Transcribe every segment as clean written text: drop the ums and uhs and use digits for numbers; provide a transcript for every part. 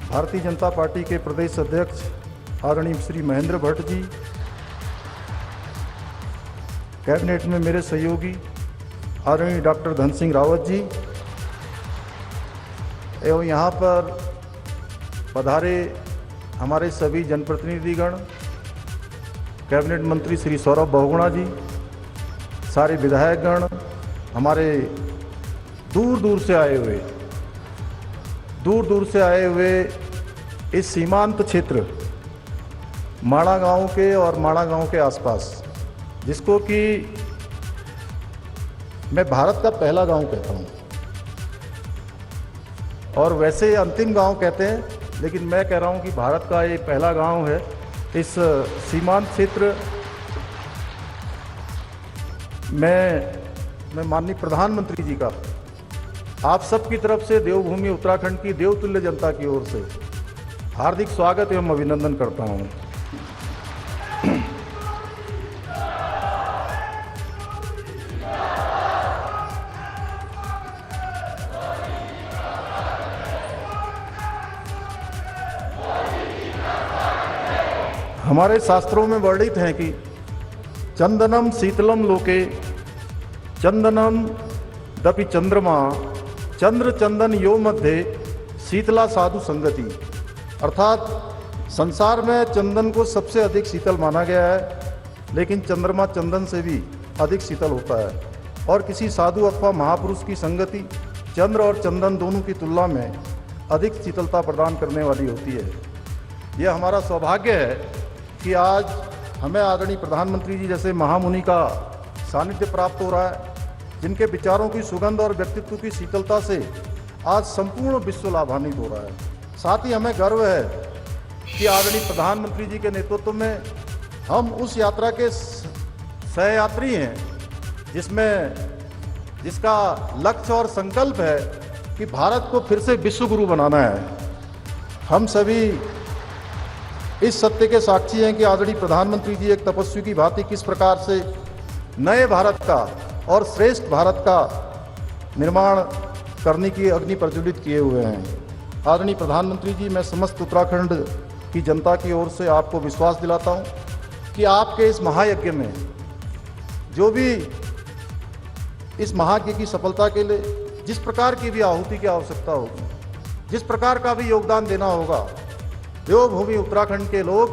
Bharatiya Janata party के प्रदेश अध्यक्ष आदरणीय श्री महेंद्र भट्ट जी, कैबिनेट में मेरे सहयोगी आदरणीय डॉक्टर धन सिंह रावत जी एवं यहाँ पर पधारे हमारे सभी जनप्रतिनिधिगण, कैबिनेट मंत्री श्री सौरभ बहुगुणा जी, सारे विधायकगण, हमारे दूर दूर से आए हुए इस सीमांत क्षेत्र माणा गांव के और माणा गांव के आसपास, जिसको कि मैं भारत का पहला गांव कहता हूं और वैसे अंतिम गांव कहते हैं, लेकिन मैं कह रहा हूं कि भारत का ये पहला गांव है। इस सीमांत क्षेत्र मैं माननीय प्रधानमंत्री जी का आप सबकी तरफ से देवभूमि उत्तराखंड की देवतुल्य जनता की ओर से हार्दिक स्वागत एवं अभिनंदन करता हूं। हमारे शास्त्रों में वर्णित है कि चंदनम शीतलम लोके चंदनम दपि चंद्रमा चंद्र चंदन यो मध्य शीतला साधु संगति, अर्थात संसार में चंदन को सबसे अधिक शीतल माना गया है, लेकिन चंद्रमा चंदन से भी अधिक शीतल होता है और किसी साधु अथवा महापुरुष की संगति चंद्र और चंदन दोनों की तुलना में अधिक शीतलता प्रदान करने वाली होती है। यह हमारा सौभाग्य है कि आज हमें आदरणीय प्रधानमंत्री जी जैसे महामुनि का सानिध्य प्राप्त हो रहा है, जिनके विचारों की सुगंध और व्यक्तित्व की शीतलता से आज संपूर्ण विश्व लाभान्वित हो रहा है। साथ ही हमें गर्व है कि आदरणीय प्रधानमंत्री जी के नेतृत्व में हम उस यात्रा के सहयात्री हैं, जिसका लक्ष्य और संकल्प है कि भारत को फिर से विश्व गुरु बनाना है। हम सभी इस सत्य के साक्षी हैं कि आदरणीय प्रधानमंत्री जी एक तपस्वी की भांति किस प्रकार से नए भारत का और श्रेष्ठ भारत का निर्माण करने की अग्नि प्रज्वलित किए हुए हैं। आदरणीय प्रधानमंत्री जी, मैं समस्त उत्तराखंड की जनता की ओर से आपको विश्वास दिलाता हूं कि आपके इस महायज्ञ में जो भी इस महायज्ञ की सफलता के लिए जिस प्रकार की भी आहुति की आवश्यकता होगी, जिस प्रकार का भी योगदान देना होगा, देवभूमि उत्तराखंड के लोग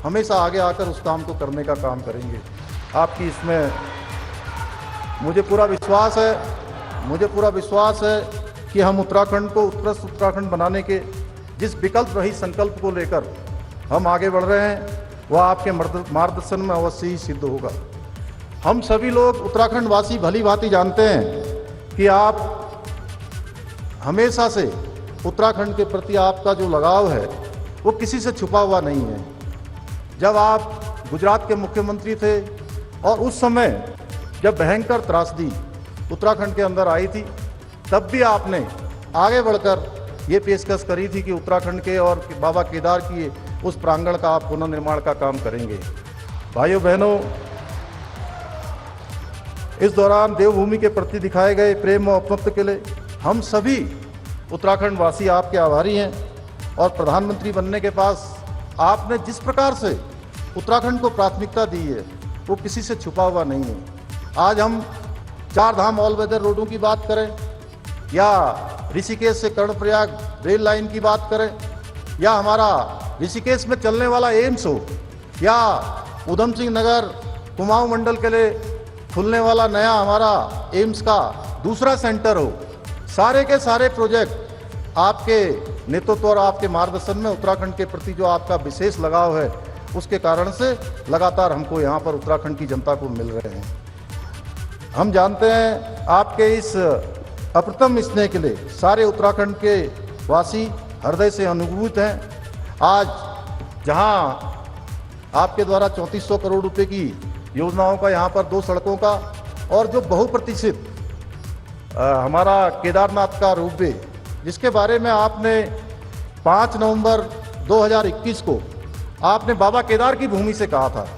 हमेशा आगे आकर उस काम को करने का काम करेंगे। आपकी इसमें मुझे पूरा विश्वास है कि हम उत्तराखंड को उत्कृष्ट उत्तराखंड बनाने के जिस विकल्प रही संकल्प को लेकर हम आगे बढ़ रहे हैं, वह आपके मार्गदर्शन में अवश्य ही सिद्ध होगा। हम सभी लोग उत्तराखंड वासी भली भांति जानते हैं कि आप हमेशा से उत्तराखंड के प्रति आपका जो लगाव है वो किसी से छुपा हुआ नहीं है। जब आप गुजरात के मुख्यमंत्री थे और उस समय जब भयंकर त्रासदी उत्तराखंड के अंदर आई थी, तब भी आपने आगे बढ़कर ये पेशकश करी थी कि उत्तराखंड के और बाबा केदार की उस प्रांगण का आप पुनर्निर्माण का काम करेंगे। भाइयों बहनों, इस दौरान देवभूमि के प्रति दिखाए गए प्रेम और अपनत्व के लिए हम सभी उत्तराखंड वासी आपके आभारी हैं और प्रधानमंत्री बनने के पास आपने जिस प्रकार से उत्तराखंड को प्राथमिकता दी है वो किसी से छुपा हुआ नहीं है। आज हम 4 धाम ऑल वेदर रोडों की बात करें या ऋषिकेश से कर्णप्रयाग रेल लाइन की बात करें या हमारा ऋषिकेश में चलने वाला एम्स हो या उधम सिंह नगर कुमाऊं मंडल के लिए खुलने वाला नया हमारा एम्स का दूसरा सेंटर हो, सारे के सारे प्रोजेक्ट आपके नेतृत्व और आपके मार्गदर्शन में उत्तराखंड के प्रति जो आपका विशेष लगाव है उसके कारण से लगातार हमको यहाँ पर उत्तराखंड की जनता को मिल रहे हैं। हम जानते हैं आपके इस अप्रतिम स्नेह के लिए सारे उत्तराखंड के वासी हृदय से अनुभूत हैं। आज जहां आपके द्वारा 3400 करोड़ रुपए की योजनाओं का यहाँ पर 2 सड़कों का और जो बहुप्रतीक्षित हमारा केदारनाथ का रोपवे, जिसके बारे में आपने 5 नवंबर 2021 को आपने बाबा केदार की भूमि से कहा था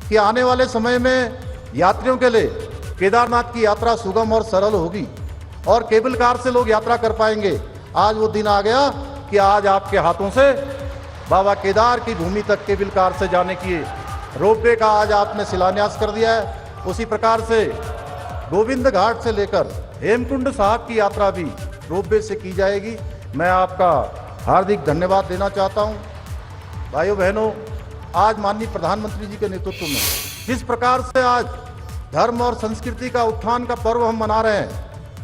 कि आने वाले समय में यात्रियों के लिए केदारनाथ की यात्रा सुगम और सरल होगी और केबल कार से लोग यात्रा कर पाएंगे। आज वो दिन आ गया कि आज आपके हाथों से बाबा केदार की भूमि तक केबल कार से जाने की रोपवे का आज आपने शिलान्यास कर दिया है। उसी प्रकार से गोविंद घाट से लेकर हेमकुंड साहब की यात्रा भी रोपवे से की जाएगी। मैं आपका हार्दिक धन्यवाद देना चाहता हूं। भाइयों बहनों, आज माननीय प्रधानमंत्री जी के नेतृत्व में जिस प्रकार से आज धर्म और संस्कृति का उत्थान का पर्व हम मना रहे हैं,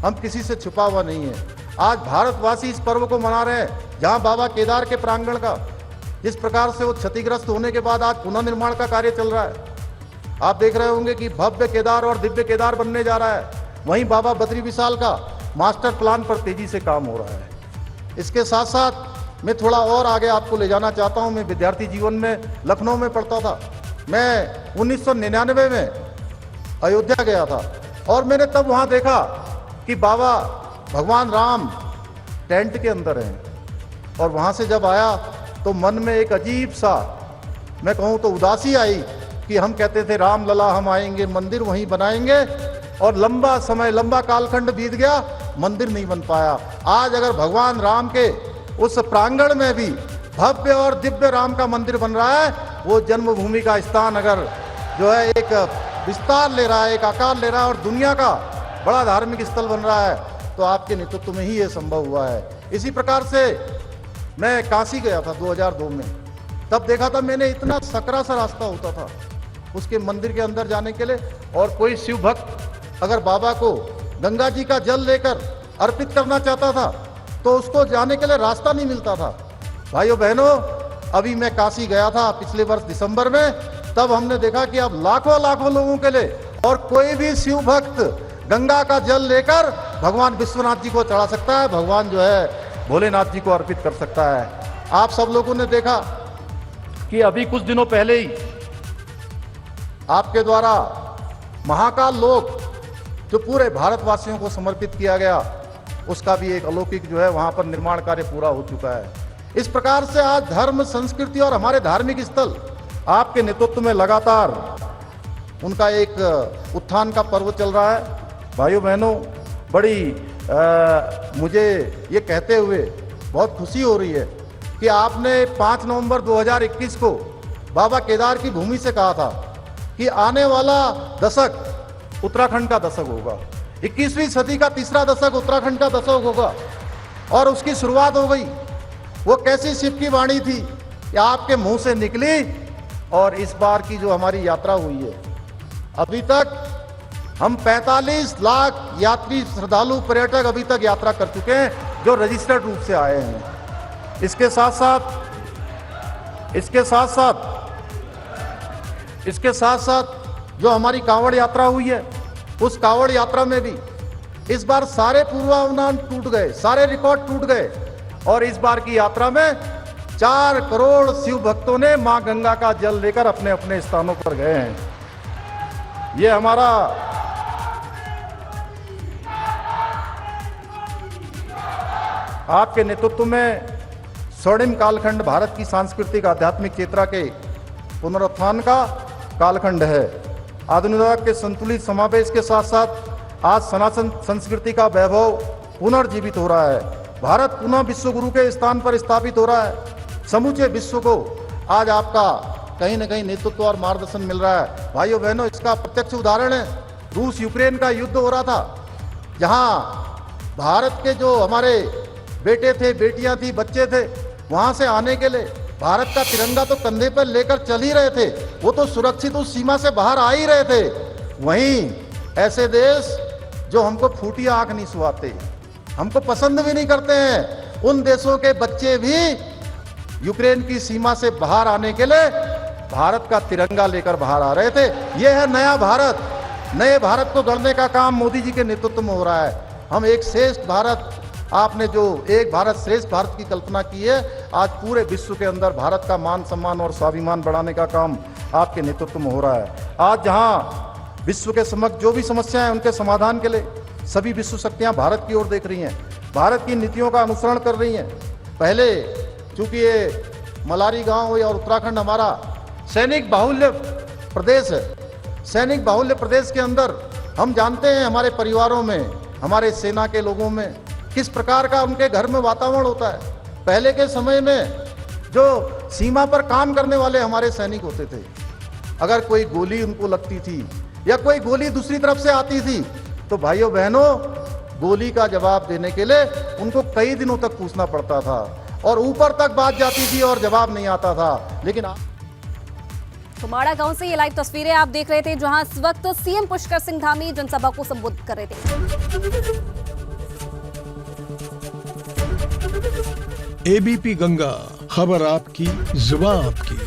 हम किसी से छुपा हुआ नहीं है। आज भारतवासी इस पर्व को मना रहे हैं, जहां बाबा केदार के प्रांगण का जिस प्रकार से वो क्षतिग्रस्त होने के बाद आज पुनर्निर्माण का कार्य चल रहा है। आप देख रहे होंगे कि भव्य केदार और दिव्य केदार बनने जा रहा है। वहीं बाबा बद्री विशाल का मास्टर प्लान पर तेजी से काम हो रहा है। इसके साथ साथ मैं थोड़ा और आगे आपको ले जाना चाहता हूं। मैं विद्यार्थी जीवन में लखनऊ में पढ़ता था। मैं 1999 में अयोध्या गया था और मैंने तब वहां देखा कि बाबा भगवान राम टेंट के अंदर हैं। और वहां से जब आया तो मन में एक अजीब सा, मैं कहूं तो उदासी आई कि हम कहते थे राम लला हम आएंगे, मंदिर वहीं बनाएंगे, और लंबा समय, लंबा कालखंड बीत गया, मंदिर नहीं बन पाया। आज अगर भगवान राम के उस प्रांगण में भी भव्य और दिव्य राम का मंदिर बन रहा है, वो जन्मभूमि का स्थान अगर जो है एक विस्तार ले रहा है, एक आकार ले रहा है और दुनिया का बड़ा धार्मिक स्थल बन रहा है, तो आपके नेतृत्व में ही ये संभव हुआ है। इसी प्रकार से मैं काशी गया था 2002 में। तब देखा था मैंने, इतना सकरा सा रास्ता होता था उसके मंदिर के अंदर जाने के लिए, और कोई शिव भक्त अगर बाबा को गंगा जी का जल लेकर अर्पित करना चाहता था तो उसको जाने के लिए रास्ता नहीं मिलता था। भाइयों बहनों, अभी मैं काशी गया था पिछले वर्ष दिसंबर में, तब हमने देखा कि अब लाखों लाखों लोगों के लिए, और कोई भी शिव भक्त गंगा का जल लेकर भगवान विश्वनाथ जी को चढ़ा सकता है, भगवान जो है भोलेनाथ जी को अर्पित कर सकता है। आप सब लोगों ने देखा कि अभी कुछ दिनों पहले ही आपके द्वारा महाकाल लोक जो पूरे भारतवासियों को समर्पित किया गया, उसका भी एक अलौकिक जो है वहां पर निर्माण कार्य पूरा हो चुका है। इस प्रकार से आज धर्म, संस्कृति और हमारे धार्मिक स्थल आपके नेतृत्व में लगातार उनका एक उत्थान का पर्व चल रहा है। भाइयों बहनों, बड़ी मुझे ये कहते हुए बहुत खुशी हो रही है कि आपने 5 नवंबर 2021 को बाबा केदार की भूमि से कहा था कि आने वाला दशक उत्तराखंड का दशक होगा, 21वीं सदी का तीसरा दशक उत्तराखंड का दशक होगा, और उसकी शुरुआत हो गई। वो कैसी शिव की वाणी थी कि आपके मुंह से निकली, और इस बार की जो हमारी यात्रा हुई है, अभी तक हम 45 लाख यात्री, श्रद्धालु, पर्यटक अभी तक यात्रा कर चुके हैं जो रजिस्टर्ड रूप से आए हैं। इसके साथ साथ जो हमारी कांवड़ यात्रा हुई है, उस कांवड़ यात्रा में भी इस बार सारे पूर्वानुमान टूट गए, सारे रिकॉर्ड टूट गए, और इस बार की यात्रा में 4 करोड़ शिव भक्तों ने मां गंगा का जल लेकर अपने अपने स्थानों पर गए हैं। ये हमारा आपके नेतृत्व में स्वर्णिम कालखंड भारत की सांस्कृतिक आध्यात्मिक चेतना के पुनरुत्थान का कालखंड है। आधुनिकता के संतुलित समावेश के साथ साथ आज सनातन संस्कृति का वैभव पुनर्जीवित हो रहा है। भारत पुनः विश्व गुरु के स्थान पर स्थापित हो रहा है। समूचे विश्व को आज आपका कहीं न कहीं नेतृत्व और मार्गदर्शन मिल रहा है। भाइयों बहनों, इसका प्रत्यक्ष उदाहरण है रूस यूक्रेन का युद्ध हो रहा था, जहां भारत के जो हमारे बेटे थे, बेटियां थी, बच्चे थे, वहां से आने के लिए भारत का तिरंगा तो कंधे पर लेकर चल ही रहे थे, वो तो सुरक्षित उस सीमा से बाहर आ ही रहे थे। वहीं ऐसे देश जो हमको फूटी आंख नहीं सुहाते, हमको पसंद भी नहीं करते हैं, उन देशों के बच्चे भी यूक्रेन की सीमा से बाहर आने के लिए भारत का तिरंगा लेकर बाहर आ रहे थे। यह है नया भारत। नए भारत को गढ़ने का काम मोदी जी के नेतृत्व में हो रहा है। हम एक श्रेष्ठ भारत, आपने जो एक भारत श्रेष्ठ भारत की कल्पना की है, आज पूरे विश्व के अंदर भारत का मान सम्मान और स्वाभिमान बढ़ाने का काम आपके नेतृत्व में हो रहा है। आज जहां विश्व के समक्ष जो भी समस्याएं हैं, उनके समाधान के लिए सभी विश्व शक्तियां भारत की ओर देख रही हैं, भारत की नीतियों का अनुसरण कर रही हैं। पहले चूंकि ये मलारी गांव और उत्तराखंड हमारा सैनिक बाहुल्य प्रदेश है, सैनिक बाहुल्य प्रदेश के अंदर हम जानते हैं हमारे परिवारों में, हमारे सेना के लोगों में किस प्रकार का उनके घर में वातावरण होता है। पहले के समय में जो सीमा पर काम करने वाले हमारे सैनिक होते थे, अगर कोई गोली उनको लगती थी या कोई गोली दूसरी तरफ से आती थी तो भाइयों बहनों, गोली का जवाब देने के लिए उनको कई दिनों तक पूछना पड़ता था और ऊपर तक बात जाती थी और जवाब नहीं आता था। लेकिन कुमाड़ा गांव से ये लाइव तस्वीरें आप देख रहे थे, जहां इस वक्त सीएम पुष्कर सिंह धामी जनसभा को संबोधित कर रहे थे। एबीपी गंगा, खबर आपकी, जुबान आपकी।